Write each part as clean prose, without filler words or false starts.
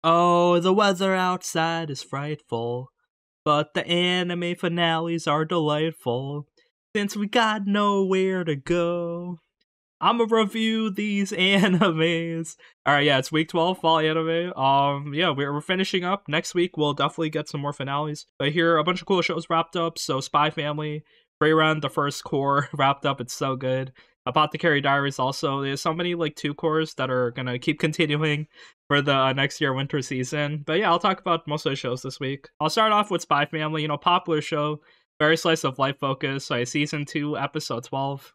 Oh, the weather outside is frightful, but the anime finales are delightful. Since we got nowhere to go, I'ma review these animes. Alright, yeah, it's week 12, fall anime. Yeah, we're finishing up. Next week, we'll definitely get some more finales. But here, a bunch of cool shows wrapped up. So, Spy Family, Frieren, the first core, wrapped up. It's so good. Apothecary Diaries also. There's so many, like, 2 cores that are gonna keep continuing for the next year winter season. But yeah, I'll talk about most of the shows this week. I'll start off with Spy Family, popular show, very slice of life focus. So, season 2, episode 12.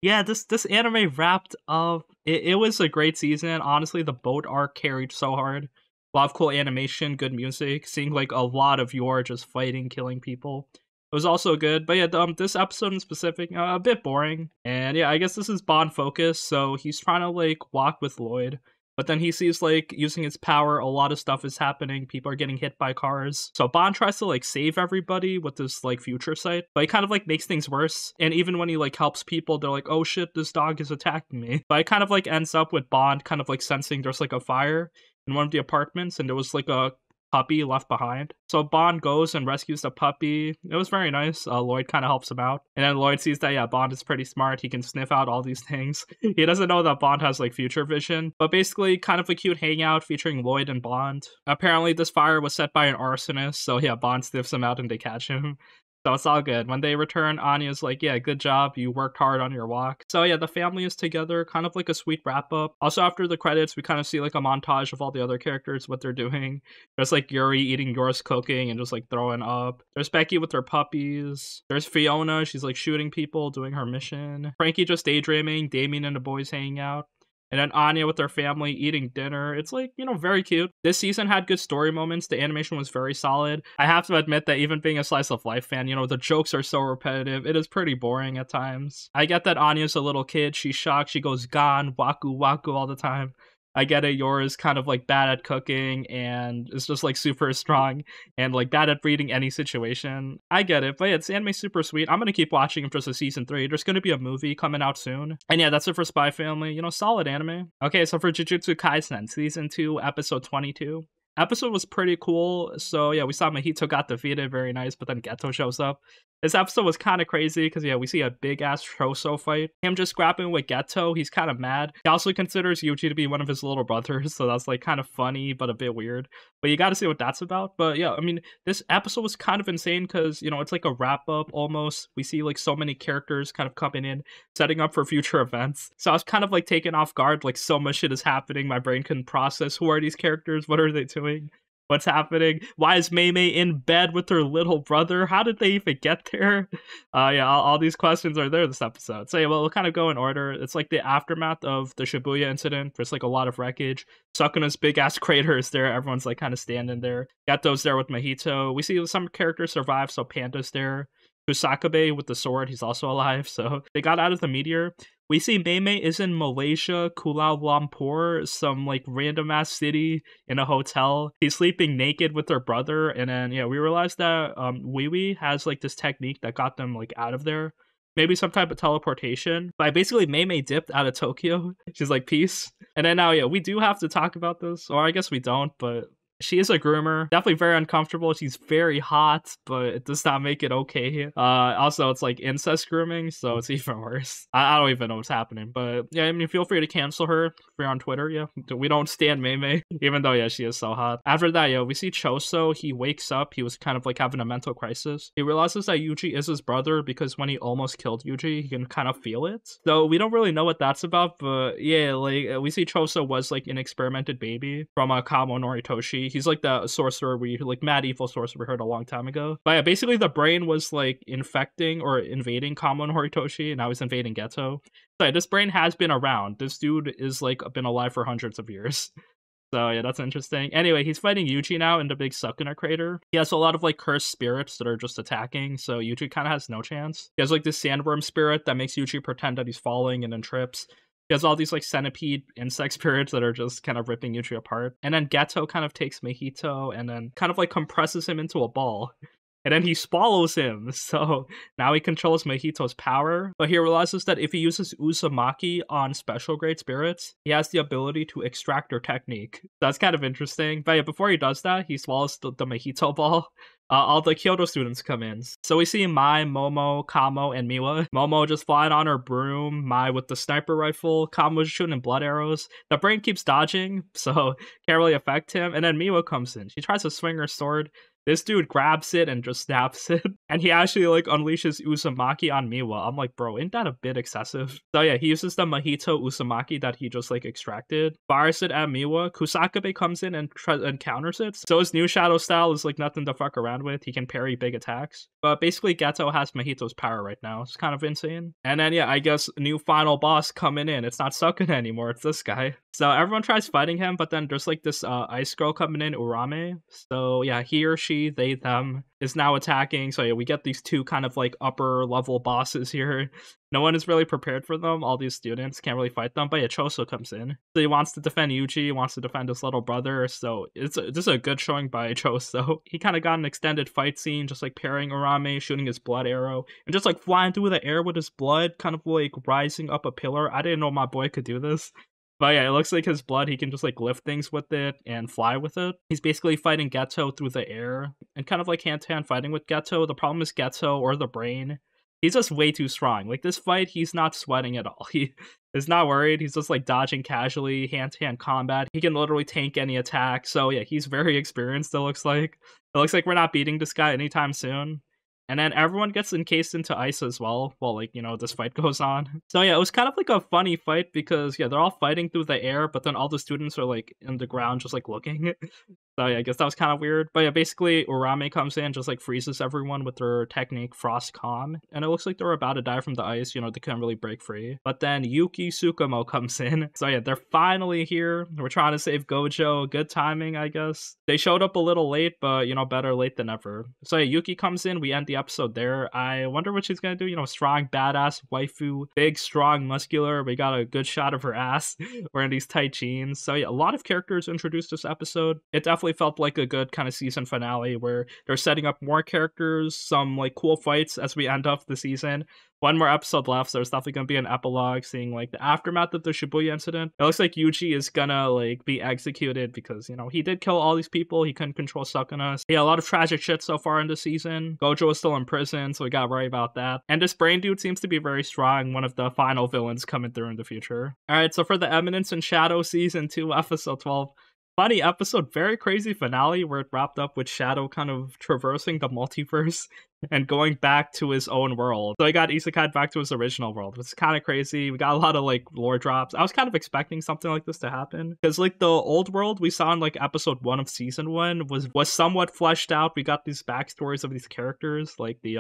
Yeah, this anime wrapped up. It was a great season. Honestly, the boat arc carried so hard. A lot of cool animation, good music, seeing like a lot of Yor just fighting, killing people. It was also good, but yeah, this episode in specific, a bit boring. And yeah, I guess this is Bond focused, so he's trying to like walk with Lloyd. But then he sees like using his power, a lot of stuff is happening. People are getting hit by cars. So Bond tries to like save everybody with this like future sight, but he kind of like makes things worse. And even when he like helps people, they're like, oh shit, this dog is attacking me. But it kind of like ends up with Bond kind of like sensing there's like a fire in one of the apartments, and there was like a puppy left behind. So Bond goes and rescues the puppy. It was very nice. Lloyd kind of helps him out. And then Lloyd sees that, yeah, Bond is pretty smart. He can sniff out all these things. He doesn't know that Bond has, like, future vision. But basically, kind of a cute hangout featuring Lloyd and Bond. Apparently, this fire was set by an arsonist. So, yeah, Bond sniffs him out and they catch him. So it's all good. When they return, Anya's like, yeah, good job. You worked hard on your walk. So yeah, the family is together, kind of like a sweet wrap up. Also, after the credits, we kind of see like a montage of all the other characters, what they're doing. There's like Yuri eating Yor's cooking and just like throwing up. There's Becky with her puppies. There's Fiona. She's like shooting people, doing her mission. Frankie just daydreaming. Damien and the boys hanging out. And then Anya with her family eating dinner. It's like, very cute. This season had good story moments. The animation was very solid. I have to admit that even being a slice of life fan, the jokes are so repetitive. It is pretty boring at times. I get that Anya's a little kid. She's shocked. She goes gon, waku, waku all the time. I get it, Yor is kind of like bad at cooking and is just like super strong and like bad at reading any situation. I get it, but yeah, it's anime super sweet. I'm gonna keep watching for season 3. There's gonna be a movie coming out soon. And yeah, that's it for Spy Family. Solid anime. Okay, so for Jujutsu Kaisen, season 2, episode 22. Episode was pretty cool. So yeah, we saw Mahito got defeated, very nice, but then Geto shows up. This episode was kind of crazy because yeah, we see a big ass Troso fight. Him just grappling with Geto, he's kind of mad. He also considers Yuji to be one of his little brothers, so that's like kind of funny but a bit weird. But you got to see what that's about. But yeah, I mean, this episode was kind of insane because it's like a wrap up almost. We see like so many characters kind of coming in, setting up for future events. So I was kind of like taken off guard, like so much shit is happening. My brain couldn't process who are these characters, what are they doing? What's happening? Why is Mei in bed with her little brother? How did they even get there? Yeah, all these questions are there this episode. So yeah, we'll kind of go in order. It's like the aftermath of the Shibuya incident. There's like a lot of wreckage. Sukuna's big ass crater is there. Everyone's like kind of standing there. Gato's there with Mahito. We see some characters survive, so Panda's there. Kusakabe with the sword, he's also alive. So they got out of the meteor. We see Mei is in Malaysia, Kuala Lumpur, some like random ass city in a hotel. He's sleeping naked with her brother, and then yeah, we realized that Wee has like this technique that got them like out of there. Maybe some type of teleportation. But basically Mei dipped out of Tokyo. She's like, peace. And then now, yeah, we do have to talk about this. Or I guess we don't, but she is a groomer. Definitely very uncomfortable. She's very hot, but it does not make it okay. Also, it's like incest grooming, so it's even worse. I don't even know what's happening. But yeah, I mean, feel free to cancel her if you're on Twitter. Yeah, we don't stand Mei, even though, yeah, she is so hot. After that, yeah, we see Choso. He wakes up. He was kind of like having a mental crisis. He realizes that Yuji is his brother because when he almost killed Yuji, he can kind of feel it. So we don't really know what that's about, but yeah, like we see Choso was like an experimented baby from Kamo Noritoshi. He's like the sorcerer like mad evil sorcerer we heard a long time ago. But yeah, basically the brain was like infecting or invading Kamo and Horitoshi, and now he's invading Geto. So yeah, this brain has been around. This dude is like been alive for hundreds of years. So yeah, that's interesting. Anyway, he's fighting Yuji now in the big Sukuna crater. He has a lot of like cursed spirits that are just attacking, so Yuji kind of has no chance. He has like this sandworm spirit that makes Yuji pretend that he's falling and then trips. He has all these like centipede insect spirits that are just kind of ripping Yuji apart. And then Geto kind of takes Mahito and then kind of like compresses him into a ball. and then he swallows him. So now he controls Mahito's power, but he realizes that if he uses Uzumaki on special grade spirits, he has the ability to extract their technique. That's kind of interesting. But yeah, before he does that, he swallows the Mahito ball. All the Kyoto students come in. So we see Mai, Momo, Kamo, and Miwa. Momo just flying on her broom, Mai with the sniper rifle, Kamo's shooting blood arrows. The brain keeps dodging, so can't really affect him. And then Miwa comes in. She tries to swing her sword. This dude grabs it and just snaps it. And he actually like unleashes Uzumaki on Miwa. I'm like, bro, ain't that a bit excessive? So yeah, he uses the Mahito Uzumaki that he just like extracted, fires it at Miwa. Kusakabe comes in and counters it. So his new shadow style is like nothing to fuck around with. He can parry big attacks. But basically Geto has Mahito's power right now. It's kind of insane. And then yeah, I guess new final boss coming in. It's not Sukuna anymore, it's this guy. So everyone tries fighting him, but then there's like this ice girl coming in, Urame. So yeah, he or she, they, them, is now attacking. So yeah, we get these two kind of like upper level bosses here. No one is really prepared for them. All these students can't really fight them. But yeah, Choso comes in. So he wants to defend Yuji, he wants to defend his little brother. So this is a good showing by Choso. He kind of got an extended fight scene, just like parrying Urame, shooting his blood arrow, and just like flying through the air with his blood, kind of like rising up a pillar. I didn't know my boy could do this. But yeah, it looks like his blood, he can just like lift things with it and fly with it. He's basically fighting Geto through the air and kind of like hand-to-hand fighting with Geto. The problem is Geto, or the brain, he's just way too strong. Like this fight, he's not sweating at all. He is not worried. He's just like dodging casually, hand-to-hand combat. He can literally tank any attack. So yeah, he's very experienced, it looks like. It looks like we're not beating this guy anytime soon. And then everyone gets encased into ice as well while, like, you know, this fight goes on. So yeah, it was kind of like a funny fight because, yeah, they're all fighting through the air, but then all the students are, like, in the ground just, like, looking. So yeah, I guess that was kind of weird. But yeah, basically, Urame comes in, just, like, freezes everyone with their technique, Frost Calm. And it looks like they're about to die from the ice, you know, they couldn't really break free. But then Yuki Tsukumo comes in. So yeah, they're finally here. We're trying to save Gojo. Good timing, I guess. They showed up a little late, but, you know, better late than never. So yeah, Yuki comes in, we end the episode there. I wonder what she's gonna do. You know, strong, badass waifu, big, strong, muscular. We got a good shot of her ass wearing these tight jeans. So yeah, a lot of characters introduced this episode. It definitely felt like a good kind of season finale where they're setting up more characters, some like cool fights as we end off the season. One more episode left, so there's definitely gonna be an epilogue seeing like the aftermath of the Shibuya incident. It looks like Yuji is gonna like be executed because, you know, he did kill all these people. He couldn't control Sukuna. Yeah, a lot of tragic shit so far in the season. Gojo is still in prison, so we gotta worry about that. And this brain dude seems to be very strong, one of the final villains coming through in the future. Alright, so for the Eminence and Shadow Season 2, Episode 12, funny episode, very crazy finale where it wrapped up with Shadow kind of traversing the multiverse and going back to his own world. So he got isekai back to his original world, which is kind of crazy. We got a lot of like lore drops. I was kind of expecting something like this to happen because like the old world we saw in like episode 1 of season 1 was somewhat fleshed out. We got these backstories of these characters, like the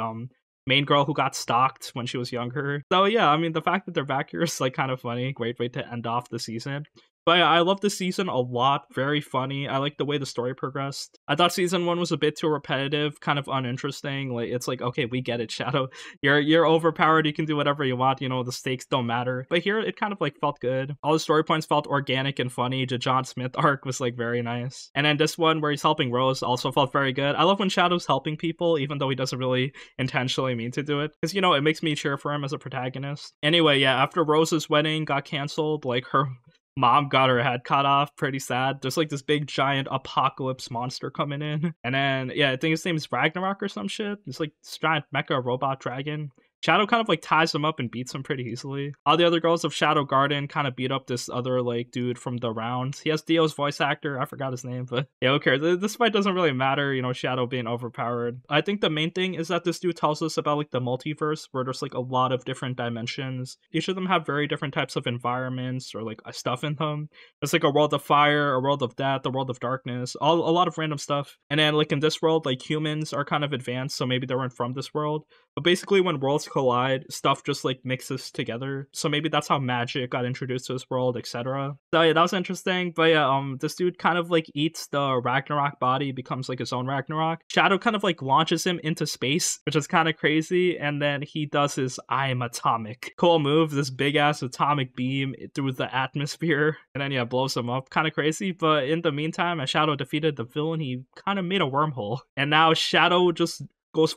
main girl who got stalked when she was younger. So yeah, I mean, the fact that they're back here is like kind of funny. Great way to end off the season. But yeah, I love this season a lot. Very funny. I like the way the story progressed. I thought season 1 was a bit too repetitive, kind of uninteresting. Like it's like, okay, we get it, Shadow. You're overpowered. You can do whatever you want. You know, the stakes don't matter. But here, it kind of like felt good. All the story points felt organic and funny. The John Smith arc was like very nice. And then this one where he's helping Rose also felt very good. I love when Shadow's helping people, even though he doesn't really intentionally mean to do it. Because, you know, it makes me cheer for him as a protagonist. Anyway, yeah, after Rose's wedding got canceled, like her mom got her head cut off. Pretty sad. There's like this big giant apocalypse monster coming in. And then, yeah, I think his name is Ragnarok or some shit. It's like this giant mecha robot dragon. Shadow kind of like ties him up and beats him pretty easily. All the other girls of Shadow Garden kind of beat up this other like dude from the round. He has Dio's voice actor. I forgot his name, but yeah, who cares? This fight doesn't really matter, you know, Shadow being overpowered. I think the main thing is that this dude tells us about like the multiverse where there's like a lot of different dimensions. Each of them have very different types of environments or like stuff in them. There's like a world of fire, a world of death, a world of darkness, a lot of random stuff. And then like in this world, like humans are kind of advanced, so maybe they weren't from this world. But basically when worlds collide, stuff just like mixes together. So maybe that's how magic got introduced to this world, etc. So yeah, that was interesting. But yeah, this dude kind of like eats the Ragnarok body, becomes like his own Ragnarok. Shadow kind of like launches him into space, which is kind of crazy. And then he does his I am atomic cool move, this big ass atomic beam through the atmosphere, and then yeah, blows him up. Kind of crazy. But in the meantime, as Shadow defeated the villain, he kind of made a wormhole. And now Shadow just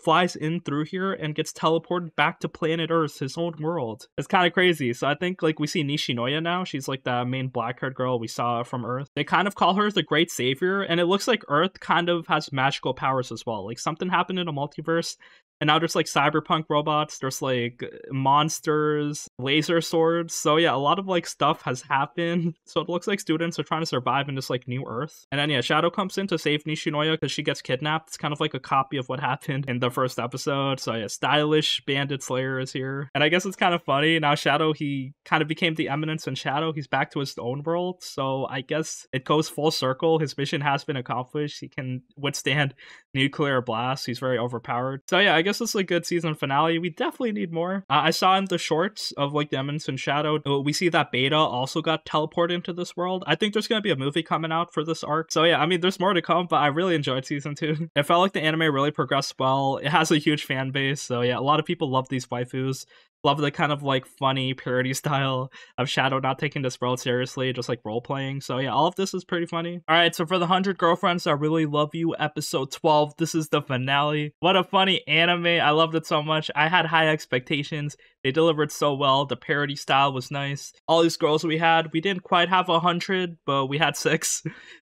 flies in through here and gets teleported back to planet Earth, his own world. It's kind of crazy. So I think like we see Nishinoya now. She's like the main black-haired girl we saw from Earth. They kind of call her the Great Savior, and it looks like Earth kind of has magical powers as well. Like something happened in a multiverse, and now there's like cyberpunk robots, there's like monsters, laser swords. So yeah, a lot of like stuff has happened. So it looks like students are trying to survive in this like new Earth. And then yeah, Shadow comes in to save Nishinoya because she gets kidnapped. It's kind of like a copy of what happened in the first episode. So yeah, stylish bandit slayer is here. And I guess it's kind of funny. Now Shadow, he kind of became the Eminence in Shadow. He's back to his own world. So I guess it goes full circle. His mission has been accomplished. He can withstand nuclear blasts. He's very overpowered. So yeah, I guess it's a good season finale. We definitely need more. I saw in the shorts of like the Eminence in Shadow, we see that Beta also got teleported into this world. I think there's gonna be a movie coming out for this arc. So yeah, I mean, there's more to come, but I really enjoyed season 2. It felt like the anime really progressed well. It has a huge fan base. So yeah, a lot of people love these waifus. Love the kind of like funny parody style of Shadow not taking this world seriously, just like role playing. So yeah, all of this is pretty funny. All right, so for the 100 Girlfriends That Really Love You, episode 12, this is the finale. What a funny anime. I loved it so much. I had high expectations. They delivered so well. The parody style was nice. All these girls we didn't quite have 100, but we had 6.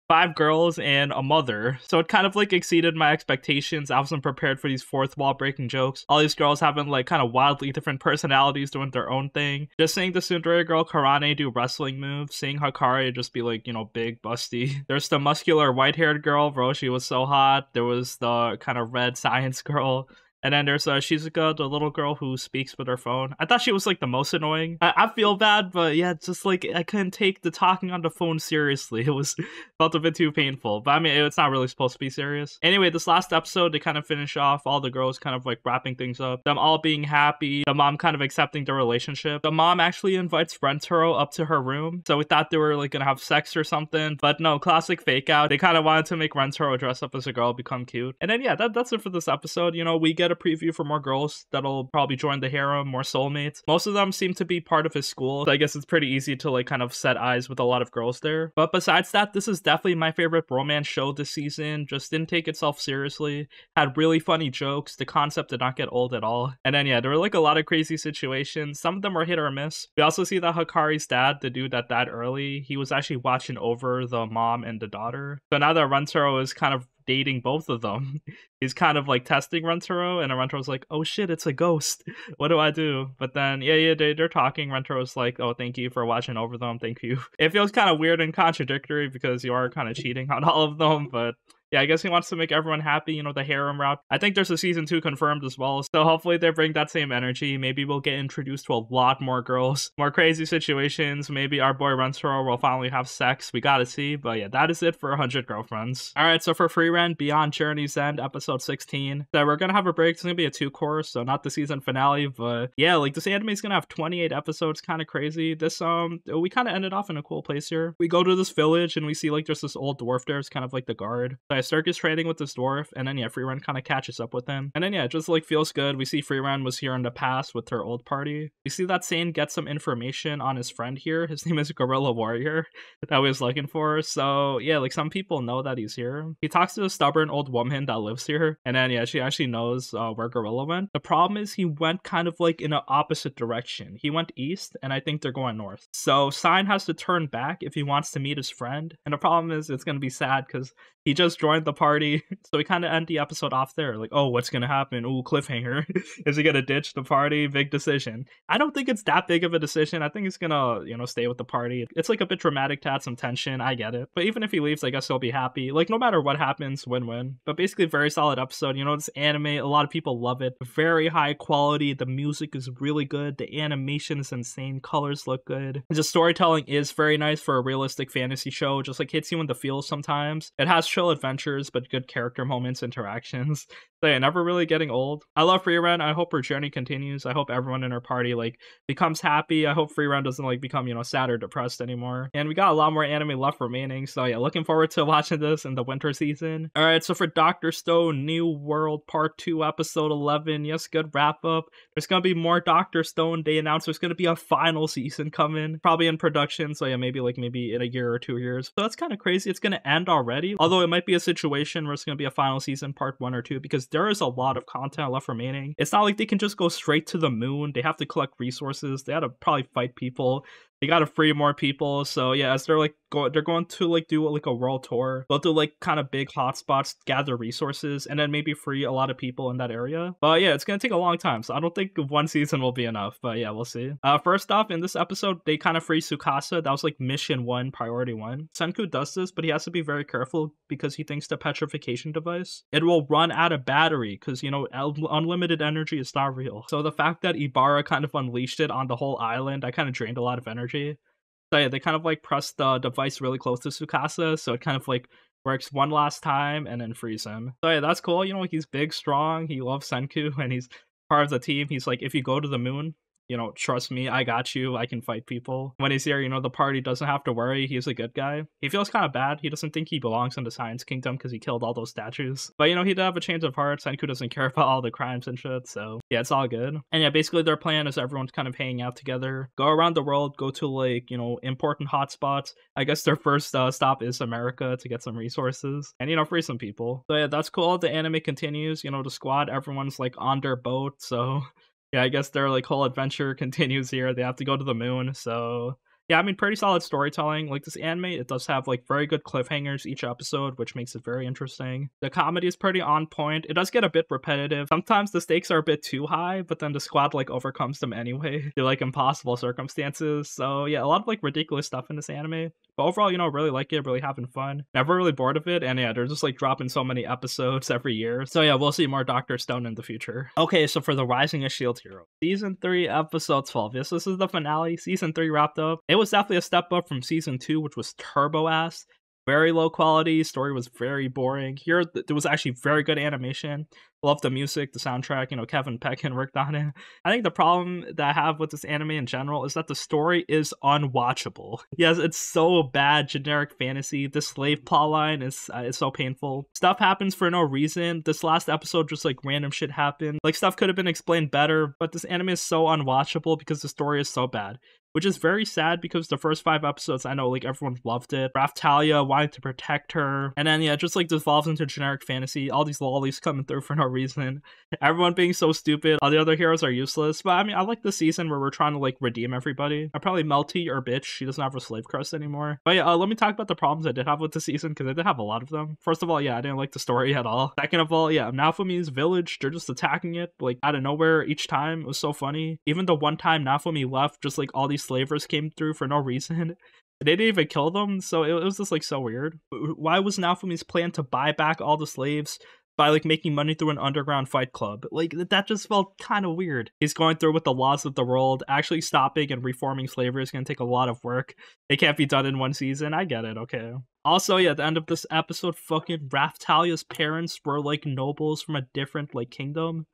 5 girls and a mother. So it kind of like exceeded my expectations. I wasn't prepared for these fourth wall breaking jokes. All these girls having like kind of wildly different personalities doing their own thing. Just seeing the tsundere girl Karane do wrestling moves. Seeing Hakari just be like, you know, big, busty. There's the muscular white-haired girl. Bro, she was so hot. There was the kind of red science girl. And then there's Shizuka, the little girl who speaks with her phone. I thought she was like the most annoying. I feel bad, but yeah, just like I couldn't take the talking on the phone seriously. It was felt a bit too painful. But I mean, it's not really supposed to be serious. Anyway, this last episode, they kind of finish off all the girls kind of like wrapping things up. Them all being happy. The mom kind of accepting the relationship. The mom actually invites Rentaro up to her room. So we thought they were like gonna have sex or something. But no, classic fake out. They kind of wanted to make Rentaro dress up as a girl, become cute. And then yeah, that's it for this episode. You know, we get a preview for more girls that'll probably join the harem, more soulmates. Most of them seem to be part of his school, so I guess it's pretty easy to like kind of set eyes with a lot of girls there. But besides that, this is definitely my favorite romance show this season. Just didn't take itself seriously, had really funny jokes, the concept did not get old at all. And then yeah, there were like a lot of crazy situations. Some of them were hit or miss. We also see that Hakari's dad, the dude that died early, he was actually watching over the mom and the daughter. So now that Rentaro is kind of dating both of them, he's kind of like testing Rentaro, and Rentaro's like, oh shit, it's a ghost. What do I do? But then they're talking. Rentaro's like, oh, thank you for watching over them, thank you. It feels kind of weird and contradictory because you are kind of cheating on all of them, but yeah, I guess he wants to make everyone happy, you know, the harem route. I think there's a season 2 confirmed as well, so hopefully they bring that same energy. Maybe we'll get introduced to a lot more girls, more crazy situations. Maybe our boy Rentaro will finally have sex. We gotta see, but yeah, that is it for 100 Girlfriends. Alright, so for Frieren, Beyond Journey's End, episode 16. So we're gonna have a break. It's gonna be a 2-course, so not the season finale, but yeah, like this anime is gonna have 28 episodes, kind of crazy. This, we kind of ended off in a cool place here. We go to this village and we see like there's this old dwarf there. It's kind of like the guard. So I circus trading with this dwarf, and then yeah, Frieren kind of catches up with him, and then yeah, it just like feels good. We see Frieren was here in the past with her old party. We see that Sane gets some information on his friend here. His name is Gorilla Warrior that we was looking for. So yeah, like some people know that he's here. He talks to a stubborn old woman that lives here, and then yeah, she actually knows where Gorilla went. The problem is he went kind of like in an opposite direction. He went east, and I think they're going north. So Sine has to turn back if he wants to meet his friend, and the problem is it's gonna be sad because he just joined the party, so we kind of end the episode off there. Like, oh, what's gonna happen? Ooh, cliffhanger. Is he gonna ditch the party? Big decision. I don't think it's that big of a decision. I think he's gonna, you know, stay with the party. It's like a bit dramatic to add some tension. I get it. But even if he leaves, I guess he'll be happy. Like, no matter what happens, win-win. But basically, very solid episode. You know, this anime, a lot of people love it. Very high quality. The music is really good. The animation is insane. Colors look good. The storytelling is very nice for a realistic fantasy show. Just like hits you in the feels sometimes. It has chill adventures, but good character moments, interactions. So yeah, never really getting old. I love Frieren. I hope her journey continues. I hope everyone in her party like becomes happy. I hope Frieren doesn't like become, you know, sad or depressed anymore. And we got a lot more anime left remaining. So yeah, looking forward to watching this in the winter season. All right, so for Dr.Stone, New World Part 2, Episode 11. Yes, good wrap up. There's gonna be more Dr.Stone. They announced there's gonna be a final season coming, probably in production. So yeah, maybe in a year or 2 years. So that's kind of crazy. It's gonna end already. Although it might be a situation where it's going to be a final season part 1 or 2, because there is a lot of content left remaining. It's not like they can just go straight to the moon. They have to collect resources. They have to probably fight people. They gotta free more people. So yeah, as they're like they're going to like do like a world tour. They'll do like kind of big hotspots, gather resources, and then maybe free a lot of people in that area. But yeah, it's gonna take a long time, so I don't think 1 season will be enough. But yeah, we'll see. First off, in this episode, they kind of free Tsukasa. That was like mission 1, priority 1. Senku does this, but he has to be very careful because he thinks the petrification device, it will run out of battery because, you know, unlimited energy is not real. So the fact that Ibara kind of unleashed it on the whole island, I kind of drained a lot of energy. So yeah, they kind of like press the device really close to Tsukasa, so it kind of like works one last time and then frees him. So yeah, that's cool. You know, he's big, strong, he loves Senku, and he's part of the team. He's like, if you go to the moon, you know, trust me, I got you, I can fight people. When he's here, you know, the party doesn't have to worry, he's a good guy. He feels kind of bad, he doesn't think he belongs in the Science Kingdom because he killed all those statues. But, you know, he did have a change of heart, Senku doesn't care about all the crimes and shit, so yeah, it's all good. And yeah, basically their plan is everyone's kind of hanging out together, go around the world, go to like, you know, important hotspots. I guess their first stop is America to get some resources and, you know, free some people. So yeah, that's cool. The anime continues, you know, the squad, everyone's like on their boat, so yeah, I guess their like whole adventure continues here. They have to go to the moon, so yeah, I mean, pretty solid storytelling. Like, this anime, it does have like very good cliffhangers each episode, which makes it very interesting. The comedy is pretty on point. It does get a bit repetitive. Sometimes the stakes are a bit too high, but then the squad like overcomes them anyway through like impossible circumstances. So yeah, a lot of like ridiculous stuff in this anime. But overall, you know, really like it, really having fun. Never really bored of it, and yeah, they're just like dropping so many episodes every year. So yeah, we'll see more Dr.Stone in the future. Okay, so for the Rising of Shield Hero, Season 3, Episode 12. Yes, this is the finale. Season 3 wrapped up. It was definitely a step up from Season 2, which was turbo-ass. Very low quality, story was very boring. Here, there was actually very good animation. Love the music, the soundtrack, you know, Kevin Pekin worked on it. I think the problem that I have with this anime in general is that the story is unwatchable. Yes, it's so bad, generic fantasy. The slave plotline is so painful. Stuff happens for no reason. This last episode, just like random shit happened. Like, stuff could have been explained better, but this anime is so unwatchable because the story is so bad. Which is very sad because the first 5 episodes, I know like everyone loved it. Raftalia wanted to protect her. And then yeah, it just like devolves into generic fantasy. All these lollies coming through for no reason. Everyone being so stupid. All the other heroes are useless. But I mean, I like the season where we're trying to like redeem everybody. I'm probably Melty or Bitch. She doesn't have her slave crest anymore. But yeah, let me talk about the problems I did have with the season, because I did have a lot of them. First of all, yeah, I didn't like the story at all. Second of all, yeah, Naofumi's village, they're just attacking it like out of nowhere each time. It was so funny. Even the one time Naofumi left, just like all these slavers came through for no reason. They didn't even kill them, so it was just like so weird. Why was Naofumi's plan to buy back all the slaves by like making money through an underground fight club? Like, that just felt kind of weird. He's going through with the laws of the world. Actually stopping and reforming slavery is going to take a lot of work. It can't be done in 1 season. I get it, okay. Also, yeah, at the end of this episode, fucking Raftalia's parents were like nobles from a different like kingdom.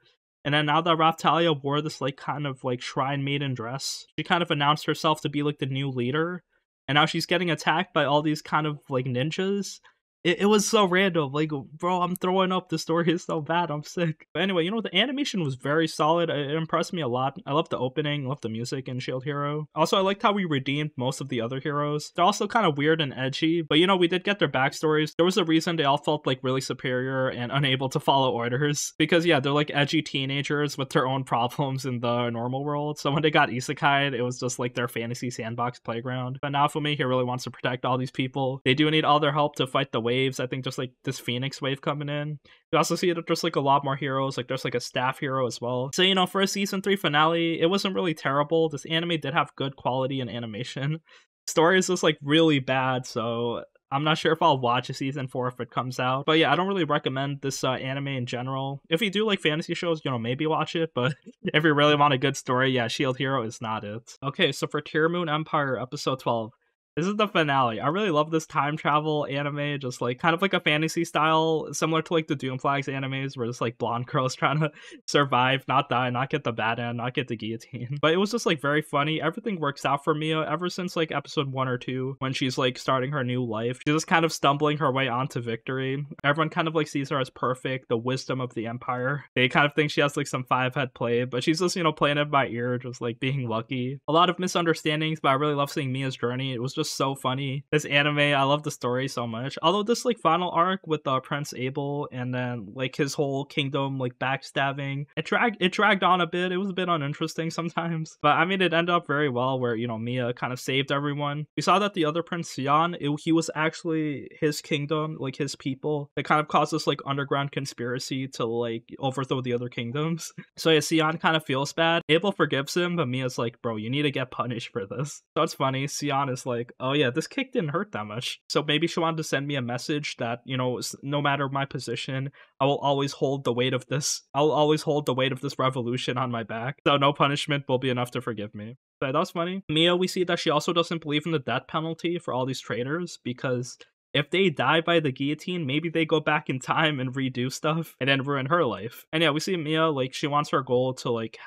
And then now that Raftalia wore this like kind of like shrine maiden dress, she kind of announced herself to be like the new leader. And now she's getting attacked by all these kind of like ninjas. It was so random. Like, bro, I'm throwing up. The story is so bad. I'm sick. But anyway, you know, the animation was very solid. It impressed me a lot. I love the opening, love the music in Shield Hero. Also, I liked how we redeemed most of the other heroes. They're also kind of weird and edgy, but you know, we did get their backstories. There was a reason they all felt like really superior and unable to follow orders. Because yeah, they're like edgy teenagers with their own problems in the normal world. So when they got isekai'd, it was just like their fantasy sandbox playground. But now for me, he really wants to protect all these people. They do need all their help to fight the waves. I think just like this Phoenix wave coming in. We also see that there's like a lot more heroes. Like there's like a staff hero as well. So, you know, for a season 3 finale, it wasn't really terrible. This anime did have good quality and animation. Story is just like really bad, so I'm not sure if I'll watch a season 4 if it comes out. But yeah, I don't really recommend this anime in general. If you do like fantasy shows, you know, maybe watch it. But if you really want a good story, yeah, Shield Hero is not it. Okay, so for Tearmoon Empire episode 12. This is the finale. I really love this time travel anime, just like kind of like a fantasy style, similar to like the Doom Flags animes, where it's like blonde girls trying to survive, not die, not get the bad end, not get the guillotine. But it was just like very funny. Everything works out for Mia ever since like episode 1 or 2, when she's like starting her new life. She's just kind of stumbling her way onto victory. Everyone kind of like sees her as perfect, the wisdom of the empire. They kind of think she has like some 5-head play, but she's just, you know, playing it by ear, just like being lucky. A lot of misunderstandings, but I really love seeing Mia's journey. It was just just so funny. This anime, I love the story so much. Although this like final arc with Prince Abel and then like his whole kingdom like backstabbing, it dragged on a bit. It was a bit uninteresting sometimes, but I mean it ended up very well where Mia kind of saved everyone. We saw that the other prince Sion, he was actually his kingdom, like his people. It kind of caused this like underground conspiracy to like overthrow the other kingdoms. So yeah, Sion kind of feels bad. Abel forgives him, but Mia's like, bro, you need to get punished for this. So it's funny. Sion is like, oh yeah, this kick didn't hurt that much. So maybe she wanted to send me a message that, no matter my position, I will always hold the weight of this. I'll always hold the weight of this revolution on my back. So no punishment will be enough to forgive me. So that was funny. Mia, we see that she also doesn't believe in the death penalty for all these traitors because if they die by the guillotine, maybe they go back in time and redo stuff and then ruin her life. And yeah, we see Mia, like, she wants her goal to, like,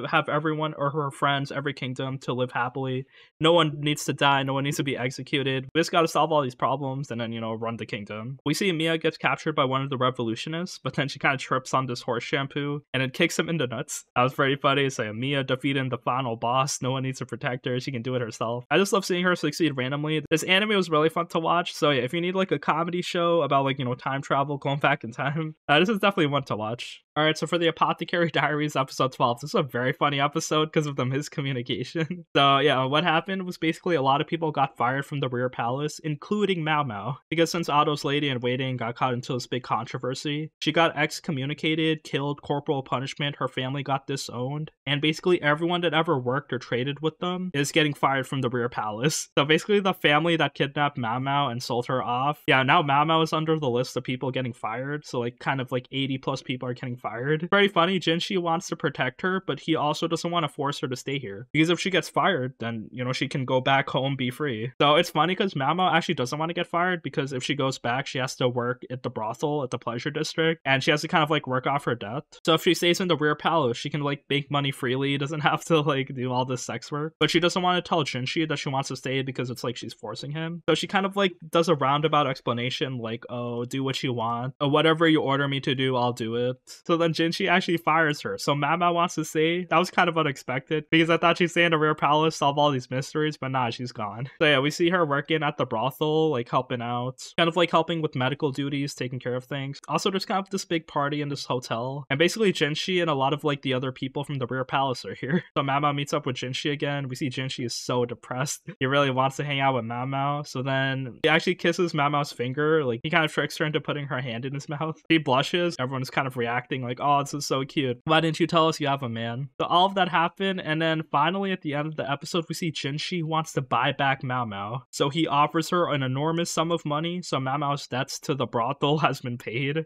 have everyone or her friends, every kingdom to live happily. No one needs to die. No one needs to be executed. We just gotta solve all these problems and then, run the kingdom. We see Mia gets captured by one of the revolutionists, but then she kind of trips on this horse shampoo and it kicks him in the nuts. That was pretty funny. It's like Mia defeating the final boss. No one needs to protect her. She can do it herself. I just love seeing her succeed randomly. This anime was really fun to watch. So yeah, if you need like a comedy show about like time travel, going back in time, this is definitely one to watch. All right, so for the Apothecary Diaries episode 12, this is a very funny episode because of the miscommunication. So yeah, what happened was basically a lot of people got fired from the rear palace, including Maomao, because since Otto's lady in waiting got caught into this big controversy, she got excommunicated, killed, corporal punishment, her family got disowned, and basically everyone that ever worked or traded with them is getting fired from the rear palace. So basically the family that kidnapped Maomao and sold her off, yeah, now Maomao is under the list of people getting fired, so like kind of like 80 plus people are getting fired. Very funny, Jinshi wants to protect her, but he also doesn't want to force her to stay here. Because if she gets fired, then, she can go back home, be free. So it's funny because Maomao actually doesn't want to get fired because if she goes back, she has to work at the brothel, at the pleasure district, and she has to kind of like work off her debt. So if she stays in the rear palace, she can like make money freely, doesn't have to like do all this sex work. But she doesn't want to tell Jinshi that she wants to stay because it's like she's forcing him. So she kind of like does a roundabout explanation like, oh, do what you want, or whatever you order me to do, I'll do it. So then Jinshi actually fires her. So Maomao wants to stay. That was kind of unexpected because I thought she'd stay in the rear palace, solve all these mysteries, but nah, she's gone. So yeah, we see her working at the brothel, like helping out, kind of like helping with medical duties, taking care of things. Also, there's kind of this big party in this hotel, and basically Jinshi and a lot of like the other people from the rear palace are here. So Maomao meets up with Jinshi again. We see Jinshi is so depressed. He really wants to hang out with Maomao. So then he actually kisses Maomao's finger. Like he kind of tricks her into putting her hand in his mouth. He blushes. Everyone's kind of reacting like, oh, this is so cute. Why didn't you tell us you have a man? So all of that happened, and then finally at the end of the episode, we see Jinshi wants to buy back Maomao. So he offers her an enormous sum of money, so Maomao's debts to the brothel has been paid.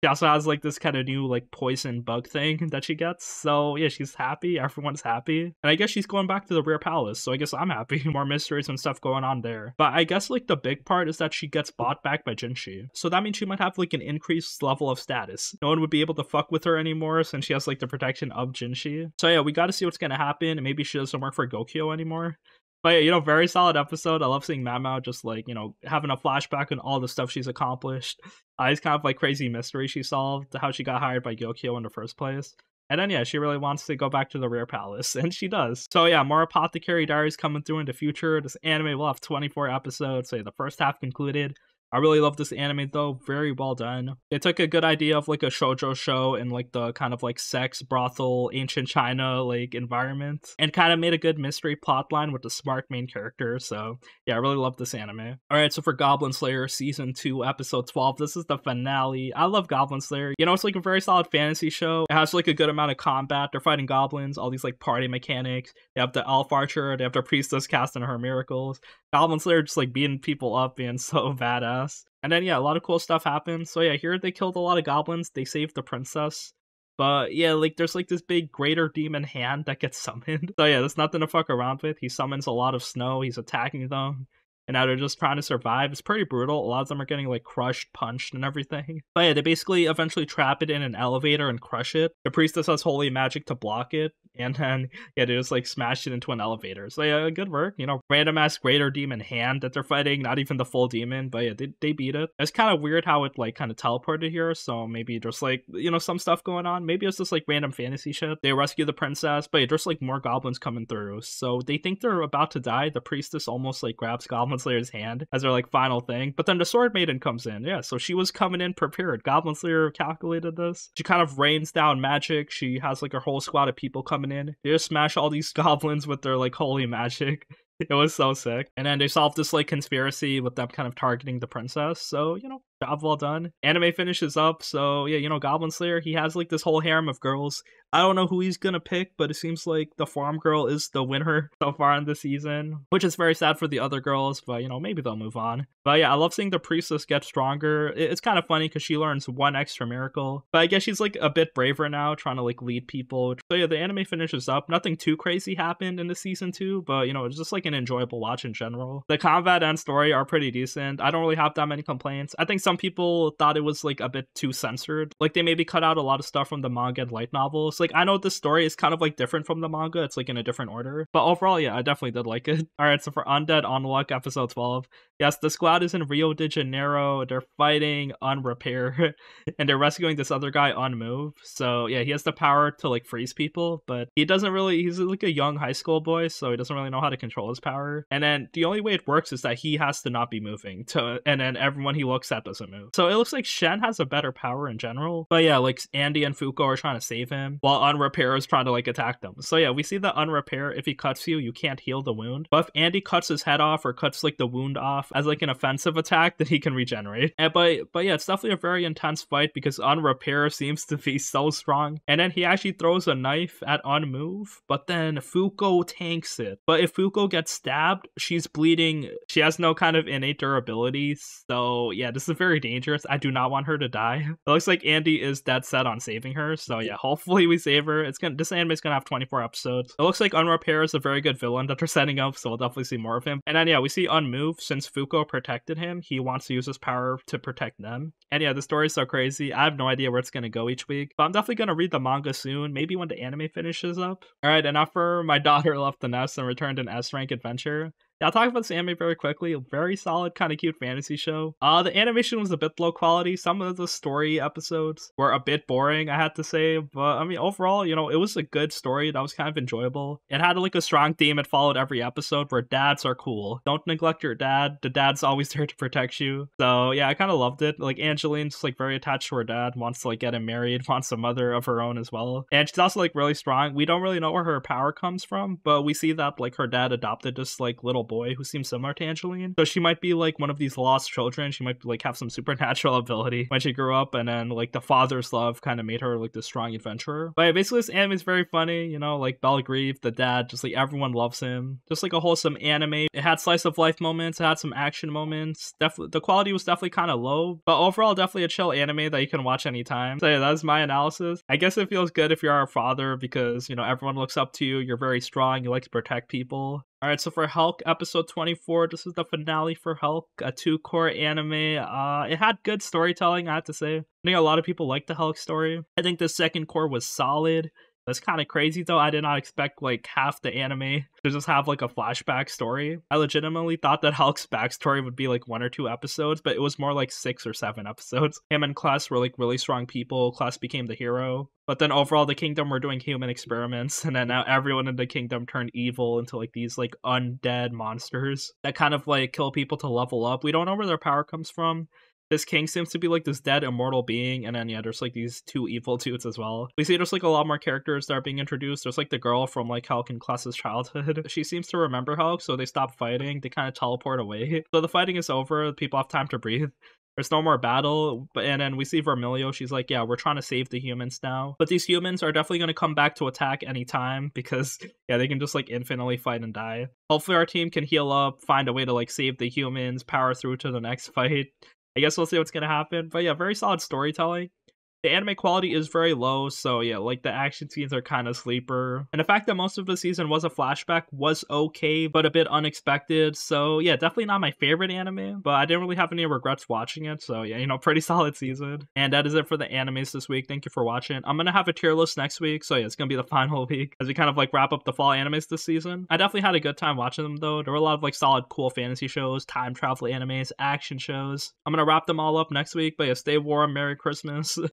She also has like this kind of new like poison bug thing that she gets. So yeah, she's happy. Everyone's happy. And I guess she's going back to the rear palace. So I guess I'm happy. More mysteries and stuff going on there. But I guess like the big part is that she gets bought back by Jinshi. So that means she might have like an increased level of status. No one would be able to fuck with her anymore since she has like the protection of Jinshi. So yeah, we got to see what's going to happen. Maybe she doesn't work for Gokyo anymore. But yeah, very solid episode. I love seeing Maomao just like, having a flashback on all the stuff she's accomplished. It's kind of like crazy mystery she solved, how she got hired by Gyokyo in the first place. And then yeah, she really wants to go back to the rear palace, and she does. So yeah, more Apothecary Diaries coming through in the future. This anime will have 24 episodes, so yeah, the first half concluded. I really love this anime though, very well done. They took a good idea of like a shoujo show and like the kind of like sex, brothel, ancient China like environment, and kind of made a good mystery plotline with the smart main character. So yeah, I really love this anime. Alright, so for Goblin Slayer Season 2, Episode 12, this is the finale. I love Goblin Slayer. It's like a very solid fantasy show. It has like a good amount of combat. They're fighting goblins, all these like party mechanics. They have the elf archer, they have the priestess casting her miracles. Goblin Slayer just like beating people up, being so badass. And then yeah, a lot of cool stuff happens. So yeah, here they killed a lot of goblins. They saved the princess. But yeah, like there's like this big greater demon hand that gets summoned. So yeah, there's nothing to fuck around with. He summons a lot of snow. He's attacking them. and now they're just trying to survive. It's pretty brutal. A lot of them are getting like crushed, punched, and everything. But yeah, they basically eventually trap it in an elevator and crush it. The priestess has holy magic to block it, and then yeah, they just like smash it into an elevator. So yeah, good work. You know, random ass greater demon hand that they're fighting, not even the full demon, but yeah, they beat it. It's kind of weird how it like kind of teleported here, so maybe just like, you know, some stuff going on. Maybe it's just like random fantasy shit. They rescue the princess, but yeah, there's like more goblins coming through, so they think they're about to die. The priestess almost like grabs Goblin Slayer's hand as their like final thing, but then the sword maiden comes in. Yeah, so she was coming in prepared. Goblin Slayer calculated this. She kind of rains down magic. She has like her whole squad of people coming in. They just smash all these goblins with their like holy magic. It was so sick. And then they solved this like conspiracy with them kind of targeting the princess. So, you know, job well done. Anime finishes up. So yeah, you know, Goblin Slayer, he has like this whole harem of girls. I don't know who he's gonna pick, but it seems like the farm girl is the winner so far in the season, which is very sad for the other girls, but you know, maybe they'll move on. But yeah, I love seeing the priestess get stronger. It's kind of funny because she learns one extra miracle, but I guess she's like a bit braver now, trying to like lead people. So yeah, the anime finishes up. Nothing too crazy happened in the season 2, but you know, it's just like an enjoyable watch in general. The combat and story are pretty decent. I don't really have that many complaints. I think some people thought it was like a bit too censored. Like they maybe cut out a lot of stuff from the manga and light novels. Like I know the story is kind of like different from the manga. It's like in a different order. But overall, yeah, I definitely did like it. Alright, so for Undead Unluck episode 12. Yes, the squad is in Rio de Janeiro. They're fighting Unrepair and they're rescuing this other guy Unmove. So yeah, he has the power to like freeze people, but he doesn't really, he's like a young high school boy, so he doesn't really know how to control his power. And then the only way it works is that he has to not be moving and then everyone he looks at doesn't move. So it looks like Shen has a better power in general. But yeah, like Andy and Fuko are trying to save him while Unrepair is trying to like attack them. So yeah, we see that Unrepair, if he cuts you, you can't heal the wound. But if Andy cuts his head off or cuts like the wound off as like an offensive attack, then he can regenerate. But yeah, it's definitely a very intense fight because Unrepair seems to be so strong. And then he actually throws a knife at Unmove, but then Fuko tanks it. But if Fuko gets stabbed, she's bleeding. She has no kind of innate durability. So yeah, this is very dangerous. I do not want her to die. It looks like Andy is dead set on saving her. So yeah, hopefully we save her. This anime is gonna have 24 episodes. It looks like Unrepair is a very good villain that they're setting up, so we'll definitely see more of him. And then yeah, we see Unmove. Since Fuko protected him, he wants to use his power to protect them. And yeah, the story's so crazy. I have no idea where it's gonna go each week, but I'm definitely gonna read the manga soon, maybe when the anime finishes up. Alright, and after my daughter left the nest and returned an S-rank adventure, yeah, I'll talk about this anime very quickly. A very solid, kind of cute fantasy show. The animation was a bit low quality. Some of the story episodes were a bit boring, I had to say. But I mean, overall, you know, it was a good story that was kind of enjoyable. It had like a strong theme. It followed every episode where dads are cool. Don't neglect your dad. The dad's always there to protect you. So yeah, I kind of loved it. Like Angeline's like very attached to her dad, wants to like get him married, wants a mother of her own as well. And she's also like really strong. We don't really know where her power comes from, but we see that like her dad adopted this like little boy who seems similar to Angeline. So she might be like one of these lost children. She might like have some supernatural ability when she grew up, and then like the father's love kind of made her like this strong adventurer. But yeah, basically this anime is very funny, you know, like Belgrieve, the dad, just like everyone loves him. Just like a wholesome anime. It had slice of life moments, it had some action moments. Definitely the quality was definitely kind of low, but overall definitely a chill anime that you can watch anytime. So yeah, that's my analysis. I guess it feels good if you're a father because, you know, everyone looks up to you, you're very strong, you like to protect people. Alright, so for Helck, episode 24, this is the finale for Helck, a 2-core anime. It had good storytelling, I have to say. I think a lot of people like the Helck story. I think the second core was solid. That's kind of crazy though. I did not expect like half the anime to just have like a flashback story. I legitimately thought that Helck's backstory would be like 1 or 2 episodes, but it was more like 6 or 7 episodes. Him and Kless were like really strong people. Kless became the hero. But then overall the kingdom were doing human experiments, and then now everyone in the kingdom turned evil into like these like undead monsters that kind of like kill people to level up. We don't know where their power comes from. This king seems to be like this dead immortal being, and then yeah, there's like these 2 evil dudes as well. We see there's like a lot more characters that are being introduced. There's like the girl from like Helck and Kless's childhood. She seems to remember Helck, so they stop fighting. They kind of teleport away. So the fighting is over. People have time to breathe. There's no more battle, and then we see Vermilio. She's like, yeah, we're trying to save the humans now. But these humans are definitely going to come back to attack anytime because, yeah, they can just like infinitely fight and die. Hopefully our team can heal up, find a way to like save the humans, power through to the next fight. I guess we'll see what's going to happen. But yeah, very solid storytelling. The anime quality is very low, so yeah, like the action scenes are kind of sleeper. And the fact that most of the season was a flashback was okay, but a bit unexpected. So yeah, definitely not my favorite anime, but I didn't really have any regrets watching it. So yeah, pretty solid season. And that is it for the animes this week. Thank you for watching. I'm gonna have a tier list next week, so yeah, it's gonna be the final week as we kind of like wrap up the fall animes this season. I definitely had a good time watching them though. There were a lot of like solid, cool fantasy shows, time travel animes, action shows. I'm gonna wrap them all up next week, but yeah, stay warm, Merry Christmas.